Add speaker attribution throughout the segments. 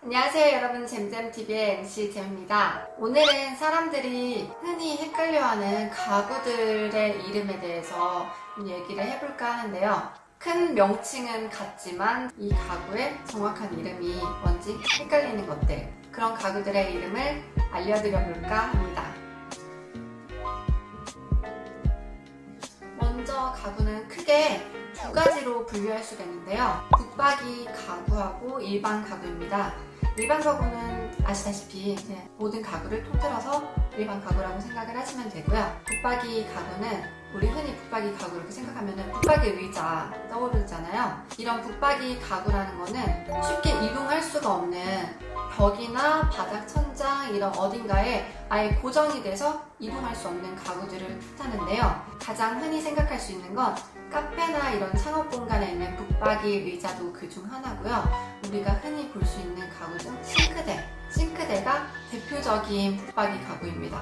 Speaker 1: 안녕하세요 여러분, 잼잼TV의 MC 잼입니다. 오늘은 사람들이 흔히 헷갈려하는 가구들의 이름에 대해서 좀 얘기를 해볼까 하는데요. 큰 명칭은 같지만 이 가구의 정확한 이름이 뭔지 헷갈리는 것들, 그런 가구들의 이름을 알려드려 볼까 합니다. 먼저 가구는 크게 두 가지로 분류할 수가 있는데요. 붙박이 가구하고 일반 가구입니다. 일반 가구는 아시다시피 모든 가구를 통틀어서 일반 가구라고 생각을 하시면 되고요. 붙박이 가구는 우리 흔히 붙박이 가구 이렇게 생각하면 붙박이 의자 떠오르잖아요. 이런 붙박이 가구라는 거는 쉽게 이동할 수가 없는 벽이나 바닥, 천장 이런 어딘가에 아예 고정이 돼서 이동할 수 없는 가구들을 뜻하는데요. 가장 흔히 생각할 수 있는 건 카페나 이런 창업 공간에 있는 붙박이 의자도 그 중 하나고요. 우리가 흔히 볼 수 있는 가구 중 싱크대가 대표적인 붙박이 가구입니다.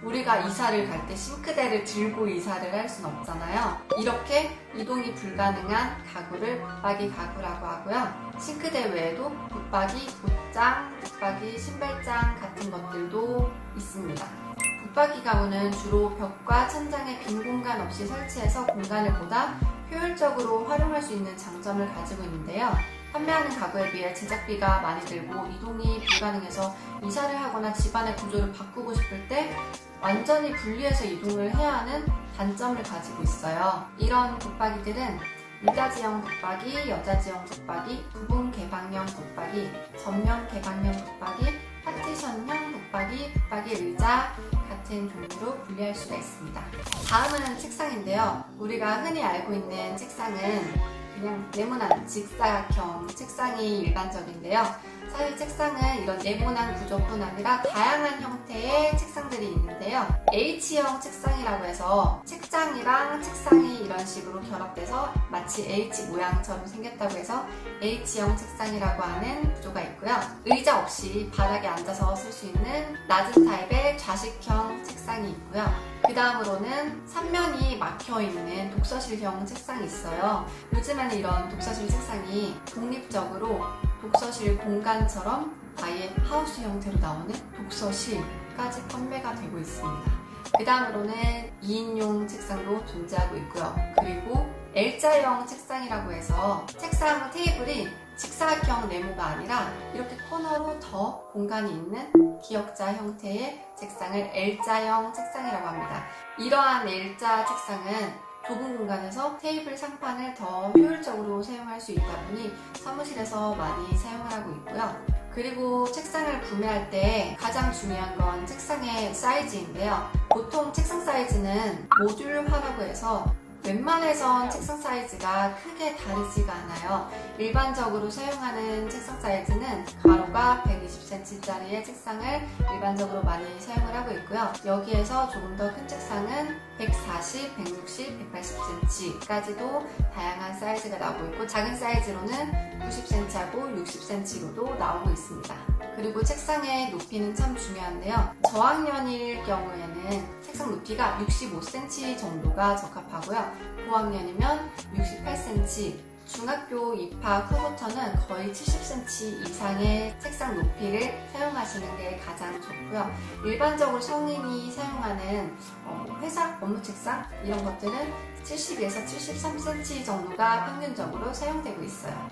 Speaker 1: 우리가 이사를 갈 때 싱크대를 들고 이사를 할 수는 없잖아요. 이렇게 이동이 불가능한 가구를 붙박이 가구라고 하고요. 싱크대 외에도 붙박이 옷장, 붙박이 신발장 같은 것들도 있습니다. 붙박이 가구는 주로 벽과 천장에 빈 공간 없이 설치해서 공간을 보다 효율적으로 활용할 수 있는 장점을 가지고 있는데요. 판매하는 가구에 비해 제작비가 많이 들고 이동이 불가능해서 이사를 하거나 집안의 구조를 바꾸고 싶을 때 완전히 분리해서 이동을 해야 하는 단점을 가지고 있어요. 이런 붙박이들은 미닫이형 붙박이, 여닫이형 붙박이, 부분 개방형 붙박이, 전면 개방형 붙박이, 파티션형 붙박이, 붙박이 의자 같은 종류로 분리할 수가 있습니다. 다음은 책상인데요. 우리가 흔히 알고 있는 책상은 그냥 네모난 직사각형 책상이 일반적인데요. 사실 책상은 이런 네모난 구조뿐 아니라 다양한 형태의 책상들이 있는데요. H형 책상이라고 해서 책장이랑 책상이 이런 식으로 결합돼서 마치 H 모양처럼 생겼다고 해서 H형 책상이라고 하는 구조가 있고요. 의자 없이 바닥에 앉아서 쓸 수 있는 낮은 타입의 좌식형 책상이 있고요. 그 다음으로는 3면이 막혀있는 독서실형 책상이 있어요. 요즘에는 이런 독서실 책상이 독립적으로 독서실 공간처럼 아예 하우스 형태로 나오는 독서실까지 판매가 되고 있습니다. 그 다음으로는 2인용 책상도 존재하고 있고요. 그리고 L자형 책상이라고 해서 책상 테이블이 직사각형 네모가 아니라 이렇게 코너로 더 공간이 있는 기역자 형태의 책상을 L자형 책상이라고 합니다. 이러한 L자 책상은 좁은 공간에서 테이블 상판을 더 효율적으로 사용할 수 있다 보니 사무실에서 많이 사용을 하고 있고요. 그리고 책상을 구매할 때 가장 중요한 건 책상의 사이즈인데요. 보통 책상 사이즈는 모듈화라고 해서 웬만해선 책상 사이즈가 크게 다르지가 않아요. 일반적으로 사용하는 책상 사이즈는 가로가 120cm짜리의 책상을 일반적으로 많이 사용을 하고 있고요. 여기에서 조금 더 큰 책상은 140, 160, 180cm까지도 다양한 사이즈가 나오고 있고 작은 사이즈로는 90cm하고 60cm로도 나오고 있습니다. 그리고 책상의 높이는 참 중요한데요. 저학년일 경우에는 책상 높이가 65cm 정도가 적합하고요. 고학년이면 68cm, 중학교 입학 후부터는 거의 70cm 이상의 책상 높이를 사용하시는 게 가장 좋고요. 일반적으로 성인이 사용하는 회사 업무 책상 이런 것들은 70에서 73cm 정도가 평균적으로 사용되고 있어요.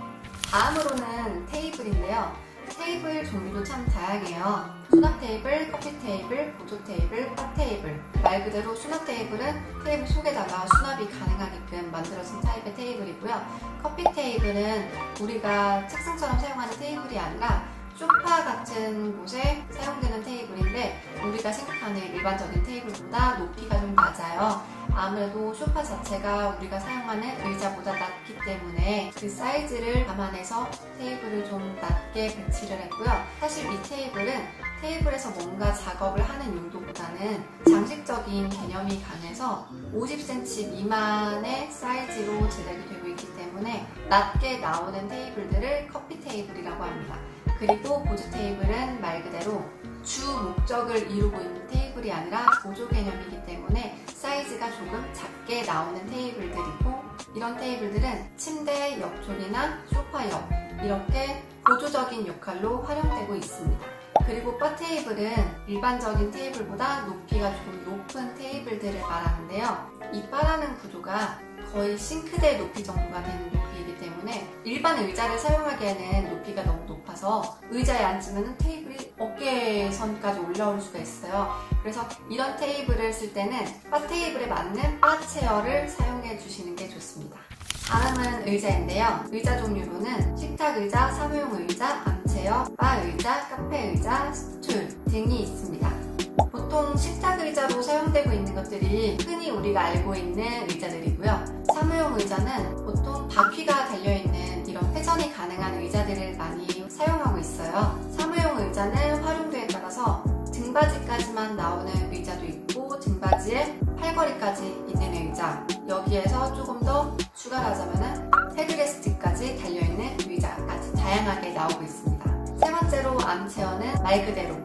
Speaker 1: 다음으로는 테이블인데요. 테이블 종류도 참 다양해요. 수납 테이블, 커피 테이블, 보조 테이블, 바 테이블. 말 그대로 수납 테이블은 테이블 속에다가 수납이 가능하게끔 만들어진 타입의 테이블이고요. 커피 테이블은 우리가 책상처럼 사용하는 테이블이 아니라 소파 같은 곳에 사용되는 테이블인데 우리가 생각하는 일반적인 테이블보다 높이가 좀 낮아요. 아무래도 소파 자체가 우리가 사용하는 의자보다 낮기 때문에 그 사이즈를 감안해서 테이블을 좀 낮게 배치를 했고요. 사실 이 테이블은 테이블에서 뭔가 작업을 하는 용도보다는 장식적인 개념이 강해서 50cm 미만의 사이즈로 제작이 되고 있기 때문에 낮게 나오는 테이블들을 커피 테이블이라고 합니다. 그리고 보조 테이블은 말 그대로 주 목적을 이루고 있는 테이블이 아니라 보조 개념이기 때문에 사이즈가 조금 작게 나오는 테이블들이고, 이런 테이블들은 침대 옆존이나 소파 옆 이렇게 보조적인 역할로 활용되고 있습니다. 그리고 바 테이블은 일반적인 테이블보다 높이가 조금 높은 테이블들을 말하는데요. 이 바라는 구조가 거의 싱크대 높이 정도가 되는 높이이기 때문에 일반 의자를 사용하기에는 높이가 너무 높아서 의자에 앉으면 테이블이 어깨선까지 올라올 수가 있어요. 그래서 이런 테이블을 쓸 때는 바 테이블에 맞는 바 체어를 사용해 주시는 게 좋습니다. 다음은 의자인데요. 의자 종류로는 식탁 의자, 사무용 의자, 암체어, 바 의자, 카페 의자, 스툴 등이 있습니다. 보통 식탁 의자로 사용되고 있는 것들이 흔히 우리가 알고 있는 의자들이고요. 사무용 의자는 보통 바퀴가 달려있는 이런 회전이 가능한 의자들을 많이 사용하고 있어요. 사무용 의자는 활용도에 따라서 등받이까지만 나오는 의자도 있고 등받이에 팔걸이까지 있는 의자, 여기에서 조금 더 추가를 하자면 헤드레스트까지 달려있는 의자까지 다양하게 나오고 있습니다. 세 번째로 암체어는 말 그대로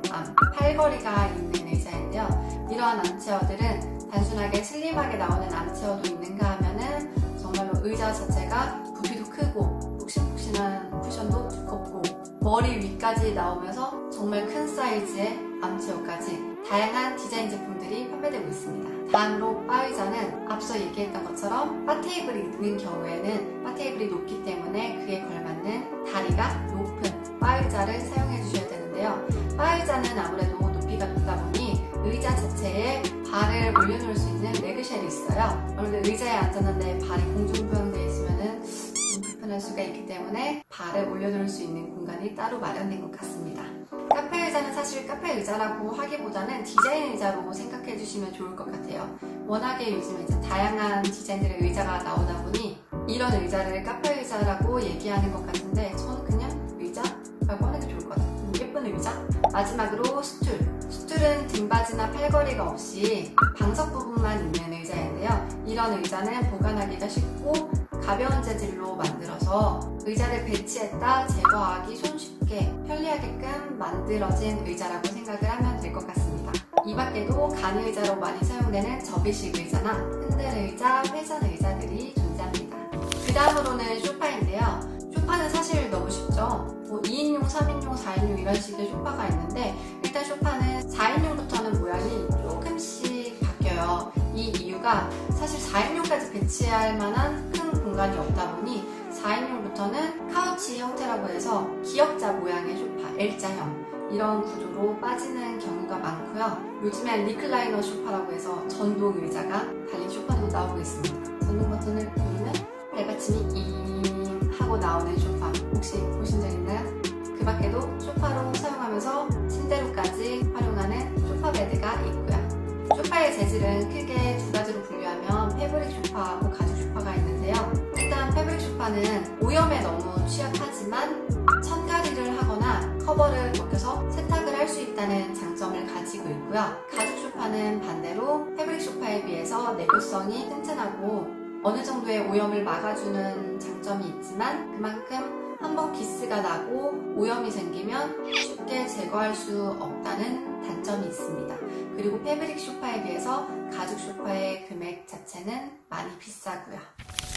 Speaker 1: 팔걸이가 있는 의자인데요. 이러한 암체어들은 단순하게 슬림하게 나오는 암체어도 있는가 하면은 정말로 의자 자체가 부피도 크고 푹신푹신한 쿠션도 두껍고 머리 위까지 나오면서 정말 큰 사이즈의 암체어까지 다양한 디자인 제품들이 판매되고 있습니다. 다음으로 바 의자는 앞서 얘기했던 것처럼 바 테이블이 있는 경우에는 바 테이블이 높기 때문에 그에 걸맞는 다리가 높은 바 의자를 사용해 주셔야 되는데요. 바 의자는 아무래도 높이가 높다 보니 의자 자체에 발을 올려놓을 수 있는 레그쉘이 있어요. 아무래도 의자에 앉았는데 발이 공중부양되어 있으면 좀 불편할 수가 있기 때문에 발을 올려놓을 수 있는 공간이 따로 마련된 것 같습니다. 카페 의자는 사실 카페 의자라고 하기보다는 디자인 의자로 생각해 주시면 좋을 것 같아요. 워낙에 요즘 이제 다양한 디자인들의 의자가 나오다 보니 이런 의자를 카페 의자라고 얘기하는 것 같은데 저는 그냥 의자라고 하는 게 좋을 것 같아요. 예쁜 의자. 마지막으로 스툴. 스툴은 등받이나 팔걸이가 없이 방석 부분만 있는 의자인데요. 이런 의자는 보관하기가 쉽고 가벼운 재질로 만들어서 의자를 배치했다 제거하기 손쉽게 편리하게끔 만들어진 의자라고 생각을 하면 될 것 같습니다. 이 밖에도 간이 의자로 많이 사용되는 접이식 의자나 흔들 의자, 회전 의자들이 존재합니다. 그 다음으로는 소파인데요. 소파는 사실 너무 쉽죠. 2인용, 3인용, 4인용 이런 식의 소파가 있는데 일단 소파는 4인용부터는 모양이 조금씩 바뀌어요. 이 이유가 사실 4인용까지 배치할 만한 큰 공간이 없다 보니 4인용부터는 카우치 형태라고 해서 기역자 모양의 소파, L자형 이런 구조로 빠지는 경우가 많고요. 요즘엔 리클라이너 소파라고 해서 전동 의자가 달린 소파도 나오고 있습니다. 전동 버튼을 누르면 발받침이 잉 하고 나오는 소파 혹시 보신 적 있나요? 그 밖에도 소파로 사용하면서 침대로까지 활용하는 소파 베드가 있고요. 소파의 재질은 크게 두 가지로 분류하면 패브릭 소파하고 가죽 소파가 있는데요. 일단 패브릭 소파는 오염에 너무 취약하지만 천가리를 하거나 커버를 벗겨서 세탁을 할 수 있다는 장점을 가지고 있고요. 가죽 소파는 반대로 패브릭 소파에 비해서 내구성이 튼튼하고 어느 정도의 오염을 막아주는 장점이 있지만 그만큼 한번 기스가 나고 오염이 생기면 쉽게 제거할 수 없다는 단점이 있습니다. 그리고 패브릭 소파에 비해서 가죽 소파의 금액 자체는 많이 비싸고요.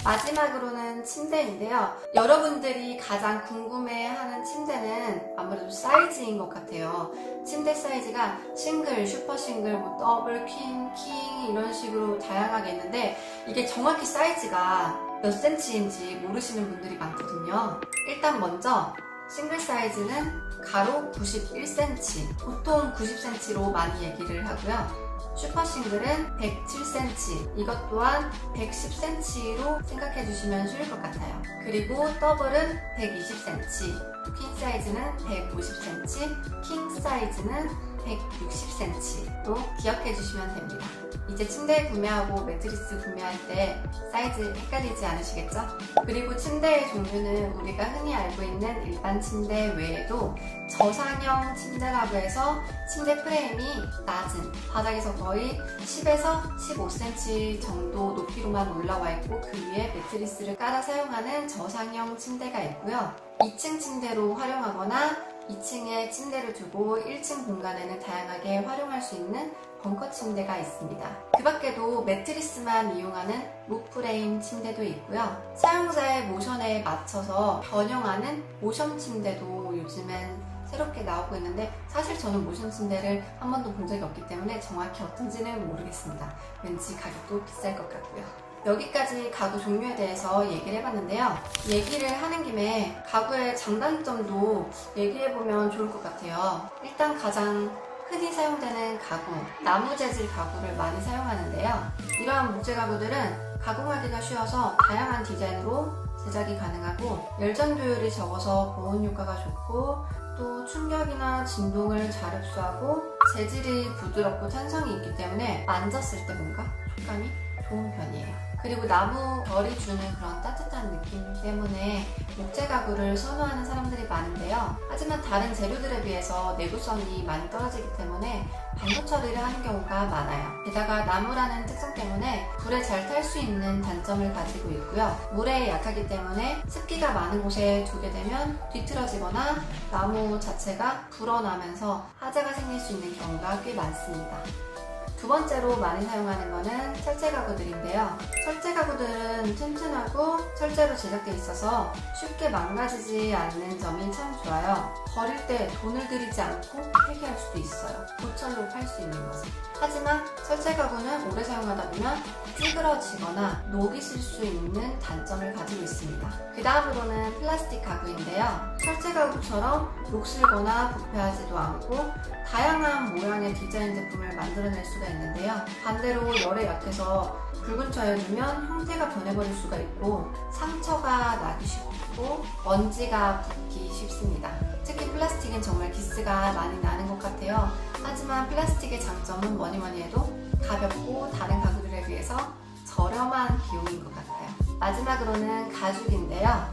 Speaker 1: 마지막으로는 침대인데요. 여러분들이 가장 궁금해하는 침대는 아무래도 사이즈인 것 같아요. 침대 사이즈가 싱글, 슈퍼 싱글, 더블, 퀸, 킹 이런 식으로 다양하게 있는데 이게 정확히 사이즈가 몇 cm인지 모르시는 분들이 많거든요. 일단 먼저 싱글 사이즈는 가로 91cm, 보통 90cm로 많이 얘기를 하고요. 슈퍼 싱글은 107cm, 이것 또한 110cm로 생각해 주시면 쉬울 것 같아요. 그리고 더블은 120cm, 퀸 사이즈는 150cm, 킹 사이즈는 160cm로 기억해 주시면 됩니다. 이제 침대 구매하고 매트리스 구매할 때 사이즈 헷갈리지 않으시겠죠? 그리고 침대의 종류는 우리가 흔히 알고 있는 일반 침대 외에도 저상형 침대라고 해서 침대 프레임이 낮은 바닥에서 거의 10에서 15cm 정도 높이로만 올라와 있고 그 위에 매트리스를 깔아 사용하는 저상형 침대가 있고요. 2층 침대로 활용하거나 2층에 침대를 두고 1층 공간에는 다양하게 활용할 수 있는 벙커 침대가 있습니다. 그 밖에도 매트리스만 이용하는 무프레임 침대도 있고요. 사용자의 모션에 맞춰서 변형하는 모션 침대도 요즘엔 새롭게 나오고 있는데, 사실 저는 모션 침대를 한 번도 본 적이 없기 때문에 정확히 어떤지는 모르겠습니다. 왠지 가격도 비쌀 것 같고요. 여기까지 가구 종류에 대해서 얘기를 해봤는데요. 얘기를 하는 김에 가구의 장단점도 얘기해보면 좋을 것 같아요. 일단 가장 흔히 사용되는 가구, 나무 재질 가구를 많이 사용하는데요. 이러한 목재 가구들은 가공하기가 쉬워서 다양한 디자인으로 제작이 가능하고, 열전 도율이 적어서 보온 효과가 좋고, 또 충격이나 진동을 잘 흡수하고 재질이 부드럽고 탄성이 있기 때문에 만졌을 때 뭔가 촉감이 좋은 편이에요. 그리고 나무 결이 주는 그런 따뜻한 느낌 때문에 목재 가구를 선호하는 사람들이 많은데요. 하지만 다른 재료들에 비해서 내구성이 많이 떨어지기 때문에 반도 처리를 하는 경우가 많아요. 게다가 나무라는 특성 때문에 불에 잘 탈 수 있는 단점을 가지고 있고요. 물에 약하기 때문에 습기가 많은 곳에 두게 되면 뒤틀어지거나 나무 자체가 불어나면서 화재가 생길 수 있는 경우가 꽤 많습니다. 두 번째로 많이 사용하는 거는 철제 가구들인데요. 철제 가구들은 튼튼하고 철제로 제작되어 있어서 쉽게 망가지지 않는 점이 참 좋아요. 버릴 때 돈을 들이지 않고 폐기할 수도 있어요. 고철로 팔 수 있는 것을. 하지만 철제 가구는 오래 사용하다 보면 찌그러지거나 녹이 슬 수 있는 단점을 가지고 있습니다. 그 다음으로는 플라스틱 가구인데요. 철제 가구처럼 녹슬거나 부패하지도 않고 다양한 모양의 디자인 제품을 만들어낼 수가 있는데요. 반대로 열에 약해서 붉은 쳐여주면 형태가 변해버릴 수가 있고 상처가 나기 쉽고 먼지가 붙기 쉽습니다. 특히 플라스틱은 정말 기스가 많이 나는 것 같아요. 하지만 플라스틱의 장점은 뭐니뭐니 해도 가볍고 다른 가구들에 비해서 저렴한 비용인 것 같아요. 마지막으로는 가죽인데요.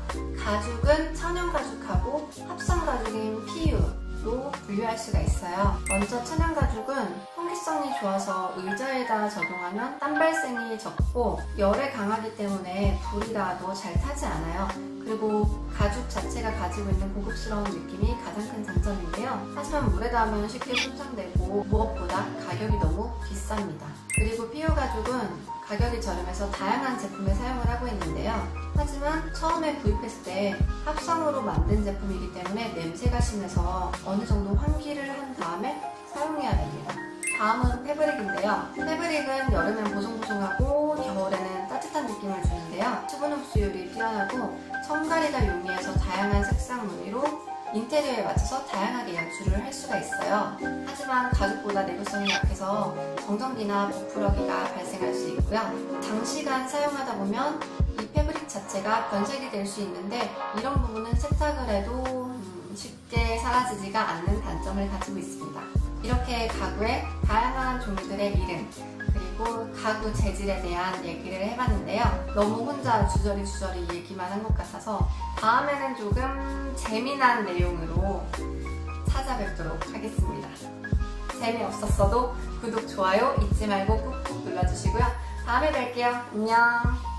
Speaker 1: 가죽은 천연 가죽하고 합성 가죽인 PU로 분류할 수가 있어요. 먼저 천연 가죽은 통기성이 좋아서 의자에다 적용하면 땀 발생이 적고 열에 강하기 때문에 불이 나도 잘 타지 않아요. 그리고 가죽 자체가 가지고 있는 고급스러운 느낌이 가장 큰 장점인데요. 하지만 물에 닿으면 쉽게 손상되고 무엇보다 가격이 너무 비쌉니다. 그리고 PU 가죽은 가격이 저렴해서 다양한 제품에 사용을 하고 있는데요. 하지만 처음에 구입했을 때 합성으로 만든 제품이기 때문에 냄새가 심해서 어느 정도 환기를 한 다음에 사용해야 됩니다. 다음은 패브릭인데요. 패브릭은 여름엔 보송보송하고 겨울에는 따뜻한 느낌을 주는데요. 수분 흡수율이 뛰어나고 청가리가 용이해서 다양한 색상 무늬로 인테리어에 맞춰서 다양하게 연출을 할 수가 있어요. 하지만 가죽보다 내구성이 약해서 정전기나 부풀어기가 발생할 수 있고요. 장시간 사용하다 보면 이 패브릭 자체가 변색이 될 수 있는데 이런 부분은 세탁을 해도 쉽게 사라지지가 않는 단점을 가지고 있습니다. 이렇게 가구의 다양한 종류들의 이름 그리고 가구 재질에 대한 얘기를 해봤는데요. 너무 혼자 주저리 얘기만 한 것 같아서 다음에는 조금 재미난 내용으로 찾아뵙도록 하겠습니다. 재미없었어도 구독, 좋아요 잊지 말고 꾹꾹 눌러주시고요. 다음에 뵐게요. 안녕.